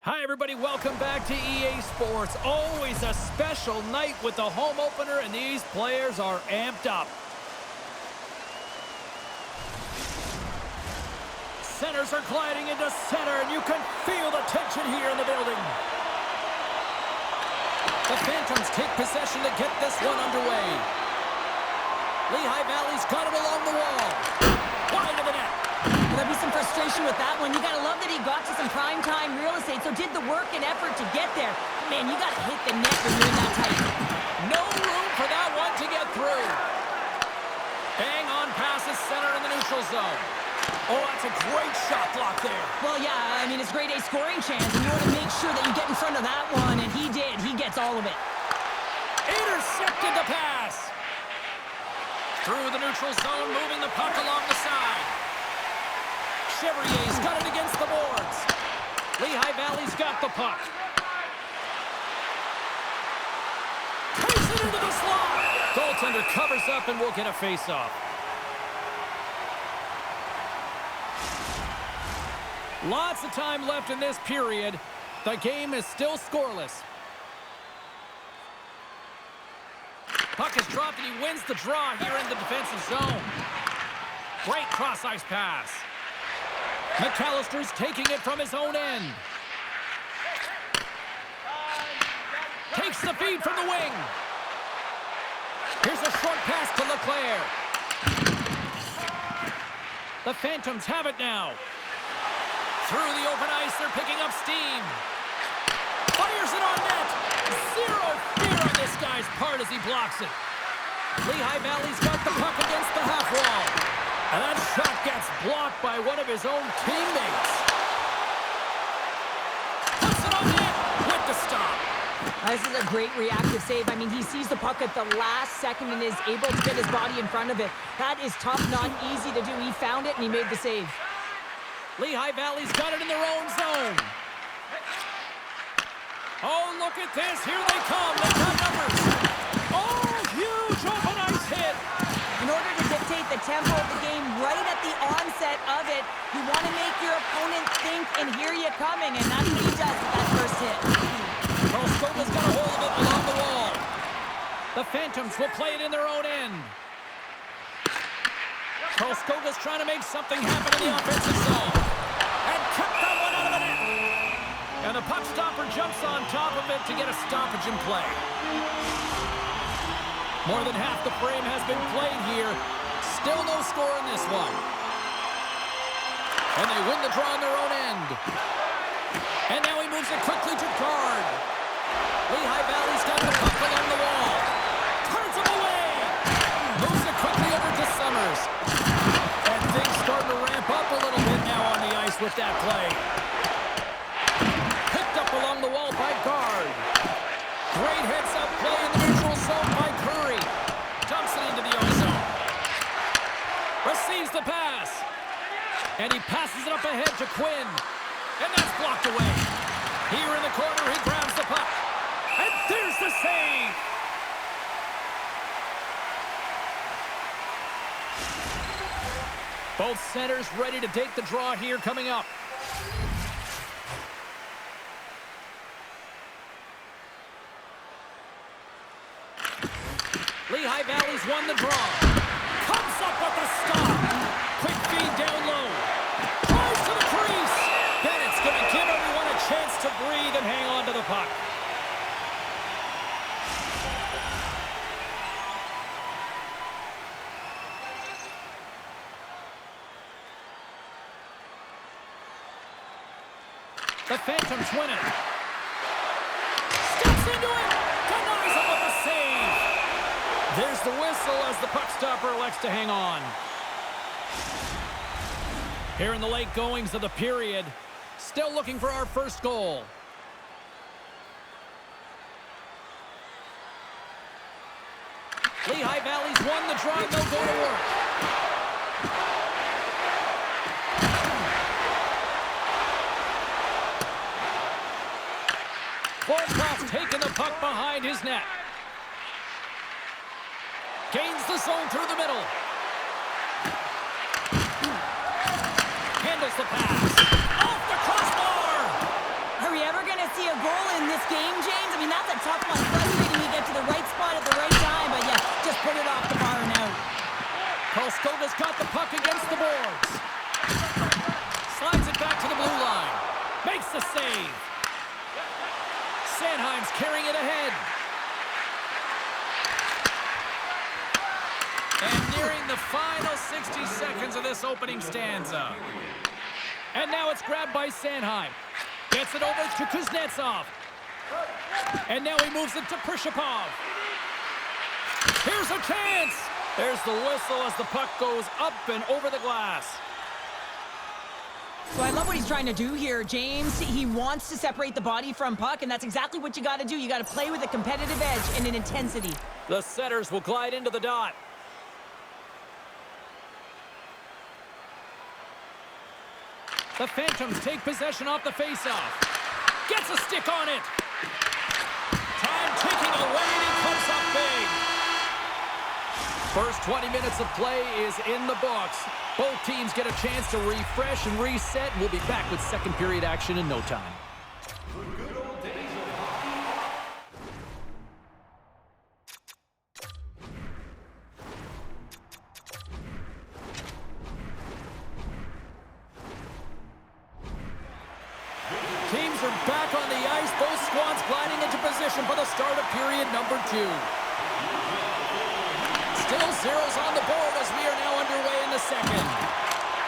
Hi, everybody. Welcome back to EA Sports. Always a special night with the home opener, and these players are amped up. Centers are gliding into center, and you can feel the tension here in the building. The Phantoms take possession to get this one underway. Lehigh Valley's got it along the wall. Wide of the net. There'll be some frustration with that one. You got to love that he got to some primetime real estate, so did the work and effort to get there. Man, you got to hit the net when you're in that tight. No room for that one to get through. Bang on passes center in the neutral zone. Oh, that's a great shot block there. Well, yeah, I mean, it's grade A scoring chance, and you want to make sure that you get in front of that one, and he did. He gets all of it. Intercepted the pass. Through the neutral zone, moving the puck along the side. Chevrier's got it against the boards. Lehigh Valley's got the puck. Takes it into the slot. Goaltender covers up and will get a face-off. Lots of time left in this period. The game is still scoreless. Puck is dropped and he wins the draw here in the defensive zone. Great cross-ice pass. McAllister's taking it from his own end. Takes the feed from the wing. Here's a short pass to Leclerc. The Phantoms have it now. Through the open ice, they're picking up steam. Fires it on net. Zero fear on this guy's part as he blocks it. Lehigh Valley's got the puck against the half wall. And that shot gets blocked by one of his own teammates. Puts it on net with the stop. This is a great reactive save. I mean, he sees the puck at the last second and is able to get his body in front of it. That is tough, not easy to do. He found it and he made the save. Lehigh Valley's got it in their own zone. Oh, look at this. Here they come. They got numbers. Oh, huge open ice hit. In order to dictate the tempo of the game right at the onset of it, you want to make your opponent think and hear you coming, and that's what he does with that first hit. Karlskoga's got a hold of it along the wall. The Phantoms will play it in their own end. Karlskoga's trying to make something happen in the offensive zone. And kept that one out of the net. And the puck stopper jumps on top of it to get a stoppage in play. More than half the frame has been played here. Still no score in this one. And they win the draw on their own end. And now he moves it quickly to guard. Lehigh Valley's got the puck along the wall. Turns him away. Moves it quickly over to Summers. And things starting to ramp up a little bit now on the ice with that play. Picked up along the wall by guard. Great heads-up play in the neutral zone by Curry. Dumps it into the own zone. Receives the pass. And he passes it up ahead to Quinn. And that's blocked away. Here in the corner, he grabs the puck. And there's the save. Both centers ready to take the draw here coming up. Lehigh Valley's won the draw. Comes up with the stop. Quick feed down low. Tries to the crease. Bennett's going to give everyone a chance to breathe and hang on to the puck. The Phantoms win it. Steps into it. Denies him with a save. There's the whistle as the puck stopper elects to hang on. Here in the late goings of the period, still looking for our first goal. Lehigh Valley's won the draw. They'll go to work. Volkoff taking the puck behind his net. Gains the zone through the middle. Handles the pass. Off the crossbar! Are we ever the save. Sanheim's carrying it ahead. And nearing the final 60 seconds of this opening stanza. And now it's grabbed by Sanheim. Gets it over to Kuznetsov. And now he moves it to Prishapov. Here's a chance. There's the whistle as the puck goes up and over the glass. So I love what he's trying to do here, James. He wants to separate the body from puck, and that's exactly what you got to do. You got to play with a competitive edge and an intensity. The setters will glide into the dot. The Phantoms take possession off the faceoff. Gets a stick on it. Time ticking away, and he comes up big. First 20 minutes of play is in the books. Both teams get a chance to refresh and reset. We'll be back with second period action in no time. Teams are back on the ice. Both squads gliding into position for the start of period number 2. Still zeros on the board as we are now underway in the second.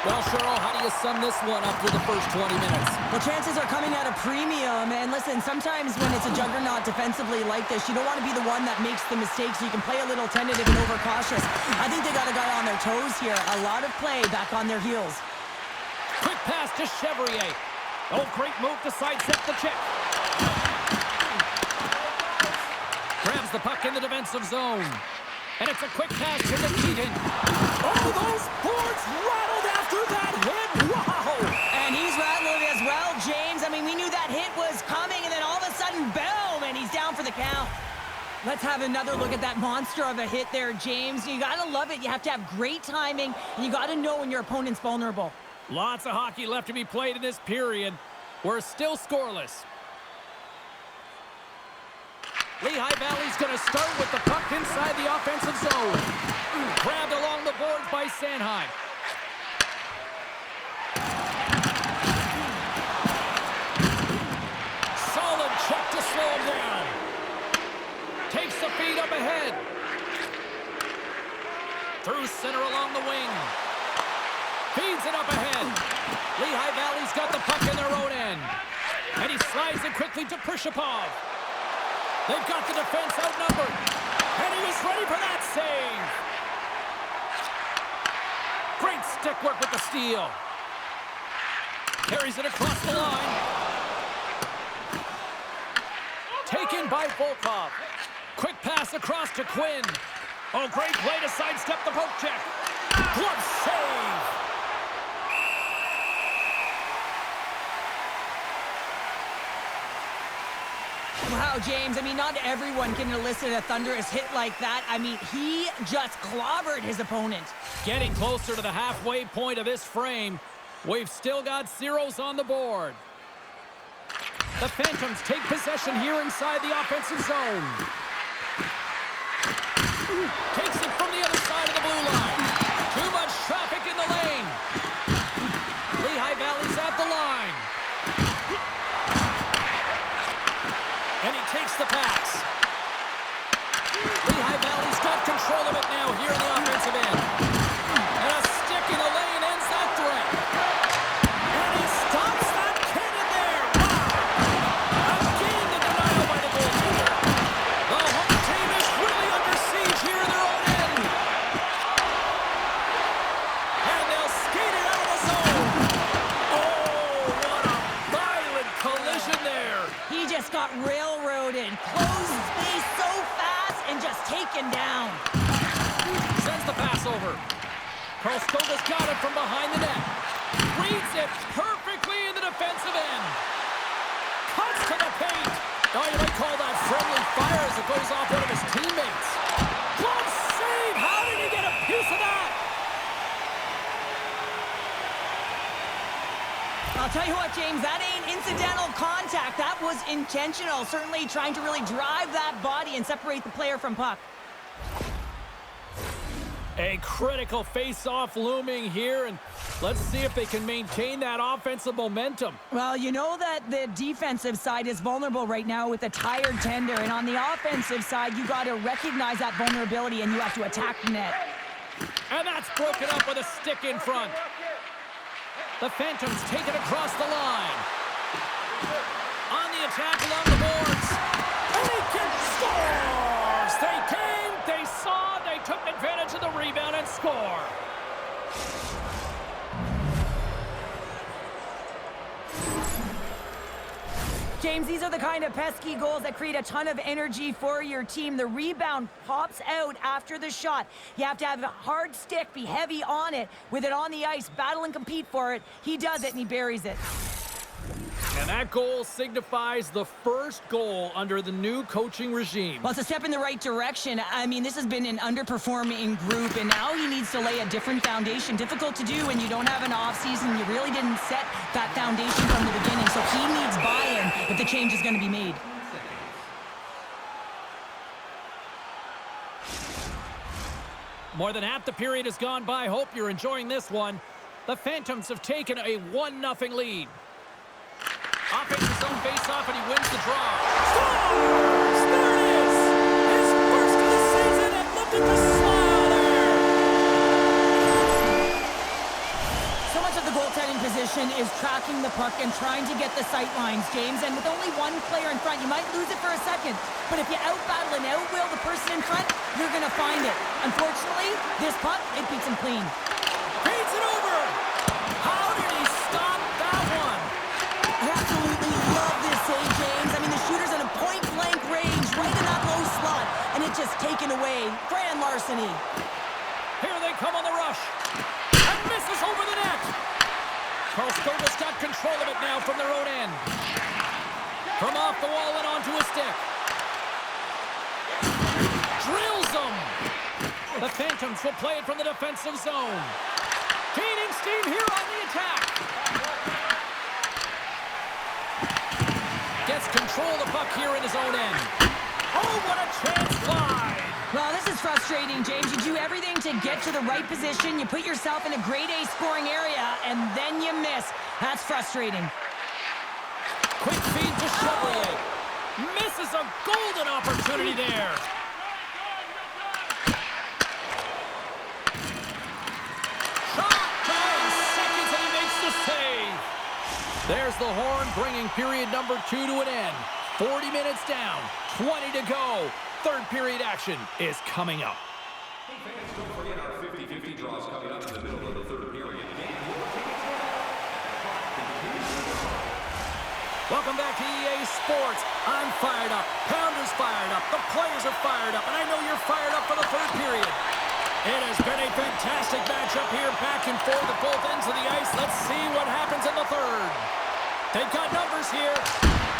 Well, Cheryl, how do you sum this one up for the first 20 minutes? Well, chances are coming at a premium. And listen, sometimes when it's a juggernaut defensively like this, you don't want to be the one that makes the mistakes. You can play a little tentative and overcautious. I think they got a guy on their toes here. A lot of play back on their heels. Quick pass to Chevrier. Oh, great move to sidestep the check. Grabs the puck in the defensive zone. And it's a quick pass to Nikitin. Oh, those boards rattled after that hit. Wow! And he's rattled as well, James. I mean, we knew that hit was coming, and then all of a sudden, boom, and he's down for the count. Let's have another look at that monster of a hit there, James. You got to love it. You have to have great timing, and you got to know when your opponent's vulnerable. Lots of hockey left to be played in this period. We're still scoreless. Lehigh Valley's going to start with the puck inside the offensive zone. Grabbed along the boards by Sanheim. Solid check to slow him down. Takes the feed up ahead. Through center along the wing. Feeds it up ahead. Lehigh Valley's got the puck in their own end. And he slides it quickly to Prishapov. They've got the defense outnumbered. And he is ready for that save. Great stick work with the steal. Carries it across the line. Taken by Volkov. Quick pass across to Quinn. Oh, great play to sidestep the poke check. Glove save. Wow, James, I mean, not everyone can elicit a thunderous hit like that. I mean, he just clobbered his opponent. Getting closer to the halfway point of this frame. We've still got zeros on the board. The Phantoms take possession here inside the offensive zone. Takes it from the other side of the blue line. Too much traffic in the lane. Lehigh Valley's at the line. And he takes the pass. Lehigh Valley's got control of it now here in the offensive end. And a stick in the lane ends that threat. And he stops that cannon there. Wow! Again the denial by the goaltender. The home team is really under siege here in their own end. And they'll skate it out of the zone. Oh, what a violent collision there. He just got railroaded, closed space so fast, and just taken down. Sends the pass over. Karlskoga's got it from behind the net. Reads it perfectly in the defensive end. Cuts to the paint. Oh, you might call that friendly fire as it goes off one of his teammates. Glove save! How did he get a piece of that? I'll tell you what, James, that ain't incidental contact. That was intentional, certainly trying to really drive that body and separate the player from puck. A critical face-off looming here, and Let's see if they can maintain that offensive momentum. Well, you know that the defensive side is vulnerable right now with a tired tender. And on the offensive side, you got to recognize that vulnerability and you have to attack the net. And that's broken up with a stick in front. The Phantoms take it across the line. On the attack along the boards. And he scores! They came, they saw, they took advantage of the rebound and score. James, these are the kind of pesky goals that create a ton of energy for your team. The rebound pops out after the shot. You have to have a hard stick, be heavy on it, with it on the ice, battle and compete for it. He does it, and he buries it. And that goal signifies the first goal under the new coaching regime. Well, it's a step in the right direction. I mean, this has been an underperforming group, and now he needs to lay a different foundation. Difficult to do when you don't have an offseason. You really didn't set that foundation from the beginning, so he needs buy-in if the change is going to be made. More than half the period has gone by. Hope you're enjoying this one. The Phantoms have taken a 1-0 lead. Offenses zone face-off, and he wins the draw. Scores! There it is! His first of the season, and look at the smile there! So much of the goaltending position is tracking the puck and trying to get the sight lines, James. And with only one player in front, you might lose it for a second. But if you out-battle and out-will the person in front, you're going to find it. Unfortunately, this puck, it beats him clean. Beats it over! How did he stop that one? I absolutely love this save, James. I mean, the shooter's in a point-blank range, right in that low slot, and it's just taken away. Grand larceny. Here they come on the rush. And misses over the net. Karlskoga's got control of it now from their own end. From off the wall and onto a stick. Drills them. The Phantoms will play it from the defensive zone. Gaining steam here on the attack. Gets control of the puck here in his own end. Oh, what a chance wide. Well, this is frustrating, James. You do everything to get to the right position. You put yourself in a grade A scoring area, and then you miss. That's frustrating. Quick feed to Chevrolet. Misses a golden opportunity there. Shot! 9 seconds, and he makes the save. There's the horn, bringing period number 2 to an end. 40 minutes down, 20 to go. Third period action is coming up. Hey fans, don't forget our 50-50 draws coming up in the middle of the third period. Welcome back to EA Sports. I'm fired up. Pounder's fired up. The players are fired up. And I know you're fired up for the third period. It has been a fantastic matchup here, back and forth at both ends of the ice. Let's see what happens in the third. They've got numbers here.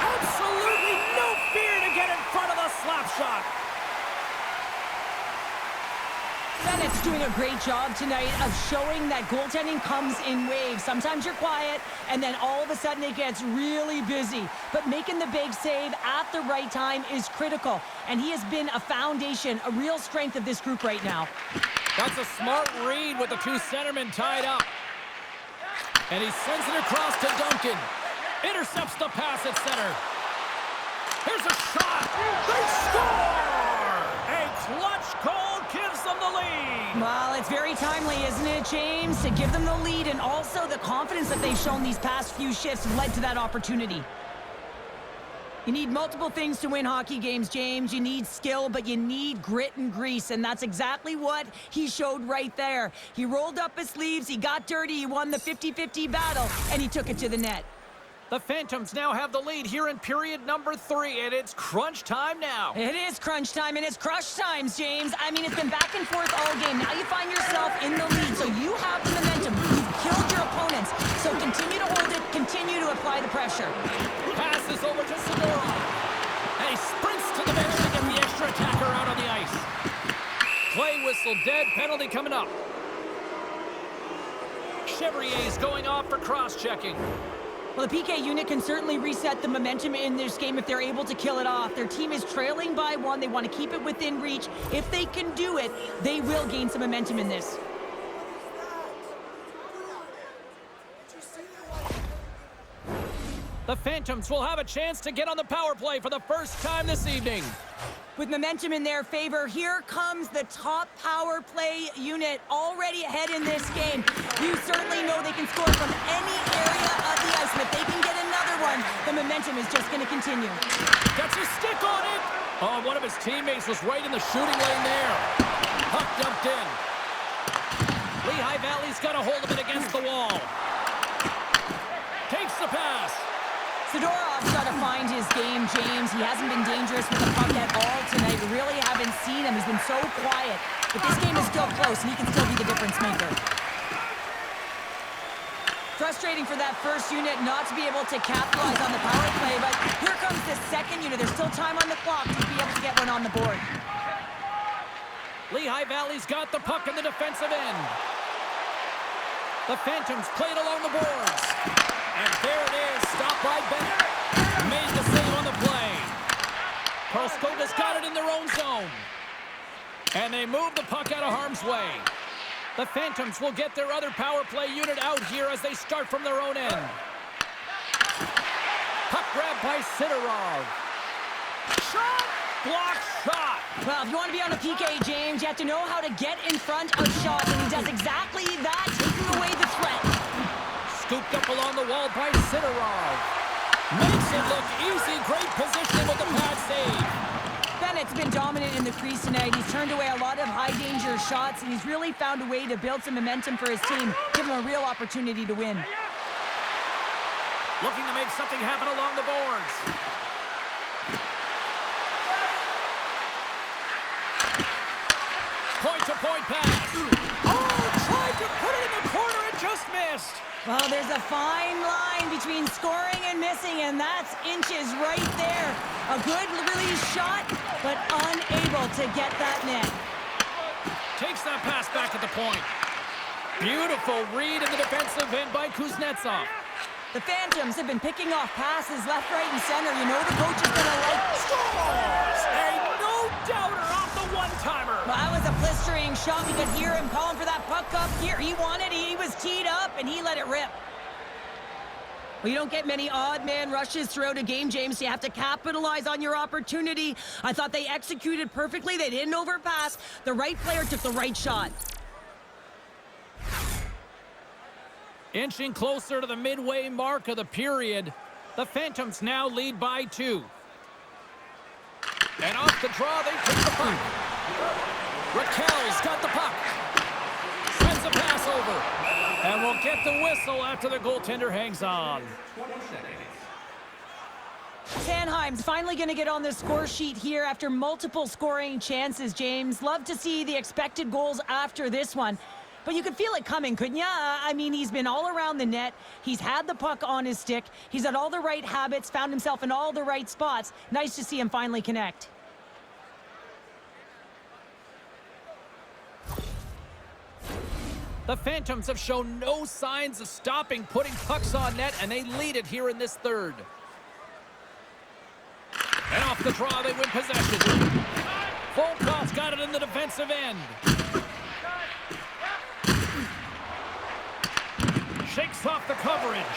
Absolutely no fear to get in front of the slap shot. Bennett's doing a great job tonight of showing that goaltending comes in waves. Sometimes you're quiet, and then all of a sudden it gets really busy. But making the big save at the right time is critical. And he has been a foundation, a real strength of this group right now. That's a smart read with the two centermen tied up. And he sends it across to Duncan. Intercepts the pass at center. Here's a shot. They score! A clutch goal gives them the lead. Well, it's very timely, isn't it, James? To give them the lead, and also the confidence that they've shown these past few shifts led to that opportunity. You need multiple things to win hockey games, James. You need skill, but you need grit and grease, and that's exactly what he showed right there. He rolled up his sleeves, he got dirty, he won the 50-50 battle, and he took it to the net. The Phantoms now have the lead here in period number 3, and it's crunch time now. It is crunch time, and it's crush times, James. I mean, it's been back and forth all game. Now you find yourself in the lead, so you have the momentum. You've killed your opponents, so continue to hold it, continue to apply the pressure. Passes over to Samora, and he sprints to the bench to get the extra attacker out on the ice. Play whistle dead, penalty coming up. Chevrier's going off for cross-checking. Well, the PK unit can certainly reset the momentum in this game if they're able to kill it off. Their team is trailing by 1. They want to keep it within reach. If they can do it, they will gain some momentum in this. The Phantoms will have a chance to get on the power play for the first time this evening. With momentum in their favor, here comes the top power play unit already ahead in this game. You certainly know they can score from any area of the ice, and if they can get another one, the momentum is just going to continue. Gets a stick on it. Oh, one of his teammates was right in the shooting lane there. Puck dumped in. Lehigh Valley's got a hold of it against the wall. Takes the pass. Sidorov's got to find his game, James. He hasn't been dangerous with the puck at all tonight. We really haven't seen him. He's been so quiet. But this game is still close, and he can still be the difference maker. Frustrating for that first unit not to be able to capitalize on the power play, but here comes the second unit. There's still time on the clock to be able to get one on the board. Lehigh Valley's got the puck in the defensive end. The Phantoms played along the boards. And there it is, stopped by Bennett. Made the save on the play. Karlskoga's got it in their own zone. And they move the puck out of harm's way. The Phantoms will get their other power play unit out here as they start from their own end. Puck grab by Sidorov. Shot! Block shot! Well, if you want to be on a PK, James, you have to know how to get in front of shots, and he does exactly that, taking away the threat. Scooped up along the wall by Sidorov. Makes it look easy. Great positioning with the pad save. Bennett's been dominant in the crease tonight. He's turned away a lot of high-danger shots, and he's really found a way to build some momentum for his team, give him a real opportunity to win. Looking to make something happen along the boards. Point-to-point pass. Oh, tried to put it in the corner and just missed. Well, there's a fine line between scoring and missing, and that's inches right there. A good release shot, but unable to get that net. Takes that pass back at the point. Beautiful read in the defensive end by Kuznetsov. The Phantoms have been picking off passes left, right, and center. You know the coach is going to like... Scores! A no-doubter off the one-timer. Well, that was a blistering shot. We could hear him calling for that puck up here. He wanted it. He was teed up, and he let it rip. Well, you don't get many odd man rushes throughout a game, James. You have to capitalize on your opportunity. I thought they executed perfectly. They didn't overpass. The right player took the right shot. Inching closer to the midway mark of the period, the Phantoms now lead by 2. And off the draw, they take the puck. Raquel's got the puck. Sends a pass over. And will get the whistle after the goaltender hangs on. Sanheim's finally going to get on the score sheet here after multiple scoring chances, James. Love to see the expected goals after this one. But you could feel it coming, couldn't you? I mean, he's been all around the net. He's had the puck on his stick. He's had all the right habits, found himself in all the right spots. Nice to see him finally connect. The Phantoms have shown no signs of stopping putting pucks on net, and they lead it here in this third. And off the draw, they win possession. Volkov's got it in the defensive end. Shakes off the coverage.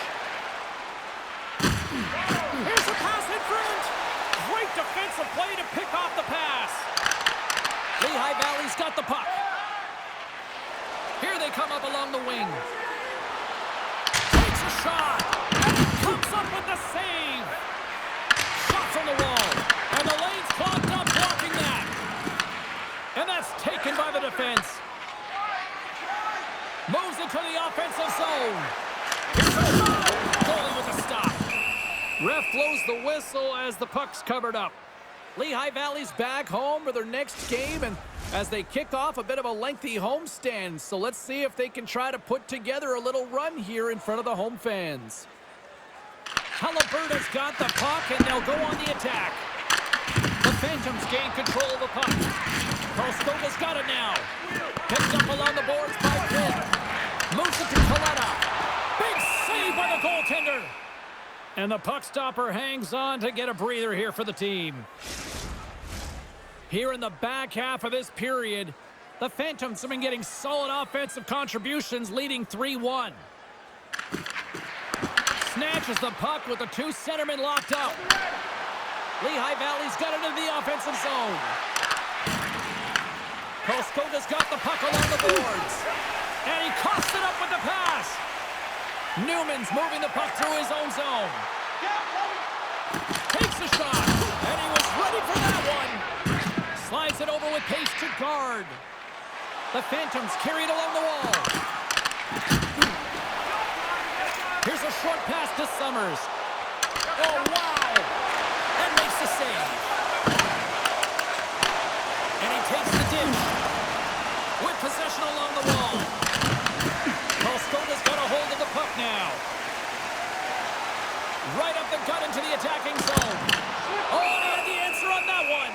Here's a pass in front. Great defensive play to pick off the pass. Lehigh Valley's got the puck. Here they come up along the wing. Takes a shot. Comes up with the save. Shot from the wall. And the lane's clogged up blocking that. And that's taken by the defense. Moves into the offensive zone. Here's a shot. Goalie with a stop. Ref blows the whistle as the puck's covered up. Lehigh Valley's back home for their next game, and as they kick off a bit of a lengthy homestand, so let's see if they can try to put together a little run here in front of the home fans. Halliburton's got the puck, and they'll go on the attack. The Phantoms gain control of the puck. Karlskoga's got it now. Picked up along the boards by Quinn. Moves it to Coletta. Big save by the goaltender. And the puck stopper hangs on to get a breather here for the team. Here in the back half of this period, the Phantoms have been getting solid offensive contributions, leading 3-1. Snatches the puck with the two centermen locked up. Lehigh Valley's got it in the offensive zone. Karlskoga's got the puck along the boards. And he coughs it up with the pass. Newman's moving the puck through his own zone. Takes a shot. And he was ready for that one. Slides it over with pace to guard. The Phantoms carry it along the wall. Here's a short pass to Summers. Oh, wow! And makes the save. And he takes the dish. With possession along the wall. Karlskoga's got a hold of the puck now. Right up the gut into the attacking zone. Oh, he had the answer on that one.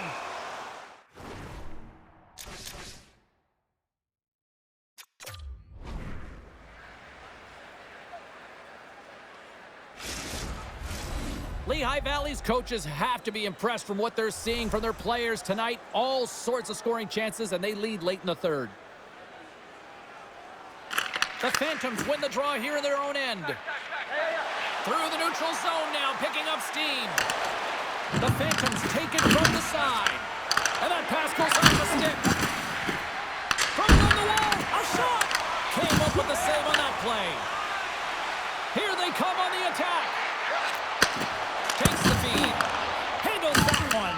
Lehigh Valley's coaches have to be impressed from what they're seeing from their players tonight. All sorts of scoring chances, and they lead late in the third. The Phantoms win the draw here in their own end. Through the neutral zone now, picking up steam. The Phantoms take it from the side. And that pass goes off the stick. From on the wall, a shot! Came up with the save on that play. Here they come on the attack. Takes the feed. Handles that one.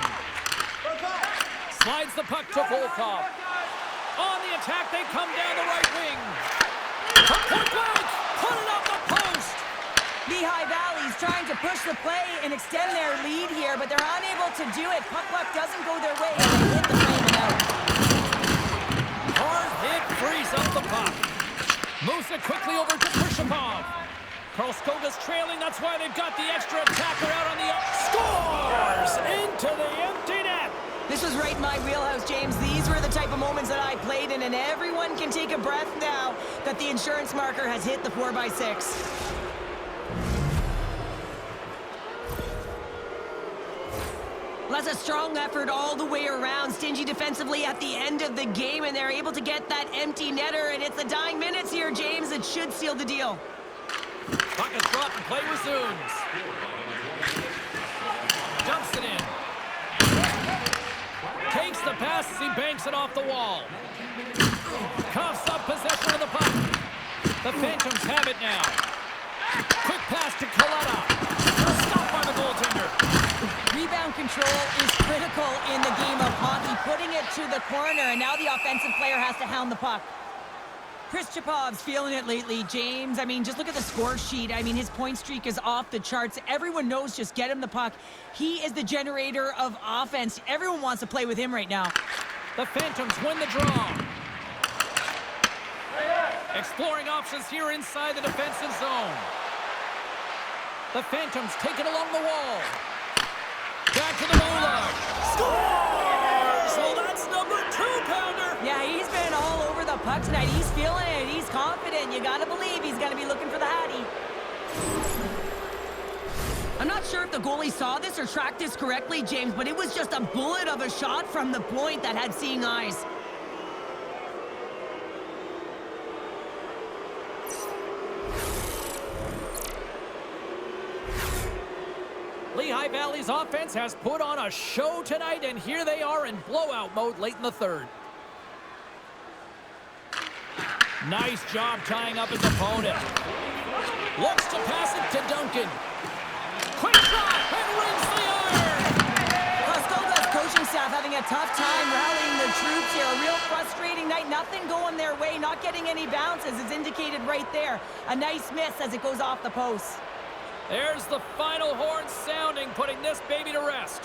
Slides the puck to Volkov. On the attack, they come down the right wing. A point blank. Put it up the post. Lehigh Valley's trying to push the play and extend their lead here, but they're unable to do it. Puck luck doesn't go their way, and they hit the frame and out. Hard hit frees up the puck. Moves it quickly over to Prishapov. Karlskoga's trailing, that's why they've got the extra attacker out on the up. Scores into the empty net. This was right in my wheelhouse, James. These were the type of moments that I played in, and everyone can take a breath now that the insurance marker has hit the 4x6. Well, that's a strong effort all the way around. Stingy defensively at the end of the game, and they're able to get that empty netter, and it's the dying minutes here, James. It should seal the deal. Puck is dropped and play resumes. Dumps it in. Takes the pass as he banks it off the wall. Coughs up possession of the puck. The Phantoms have it now. Quick pass to Coletta. Stopped by the goaltender. Rebound control is critical in the game of hockey. Putting it to the corner, and now the offensive player has to hound the puck. Prishchapov's feeling it lately, James. I mean, just look at the score sheet. I mean, his point streak is off the charts. Everyone knows just get him the puck. He is the generator of offense. Everyone wants to play with him right now. The Phantoms win the draw. Exploring options here inside the defensive zone. The Phantoms take it along the wall. Back to the Mola. Scores! Well, that's number 2-pounder. Yeah, he's been all over the puck tonight. He's feeling it. He's confident. You got to believe he's going to be looking for the Hattie. I'm not sure if the goalie saw this or tracked this correctly, James, but it was just a bullet of a shot from the point that had seeing eyes. Lehigh Valley's offense has put on a show tonight, and here they are in blowout mode late in the third. Nice job tying up his opponent. Looks to pass it to Duncan. Quick shot, and rings the iron! Karlskoga's coaching staff having a tough time rallying the troops here. A real frustrating night. Nothing going their way, not getting any bounces. It's indicated right there. A nice miss as it goes off the post. There's the final horn sounding, putting this baby to rest.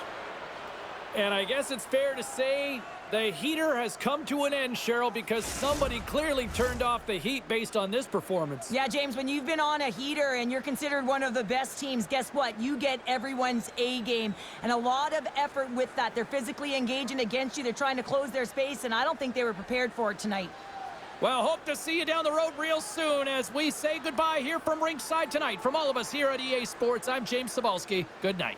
And I guess it's fair to say the heater has come to an end, Cheryl, because somebody clearly turned off the heat based on this performance. Yeah, James, when you've been on a heater and you're considered one of the best teams, guess what? You get everyone's A game. And a lot of effort with that. They're physically engaging against you. They're trying to close their space, and I don't think they were prepared for it tonight. Well, hope to see you down the road real soon as we say goodbye here from ringside tonight. From all of us here at EA Sports, I'm James Cebulski. Good night.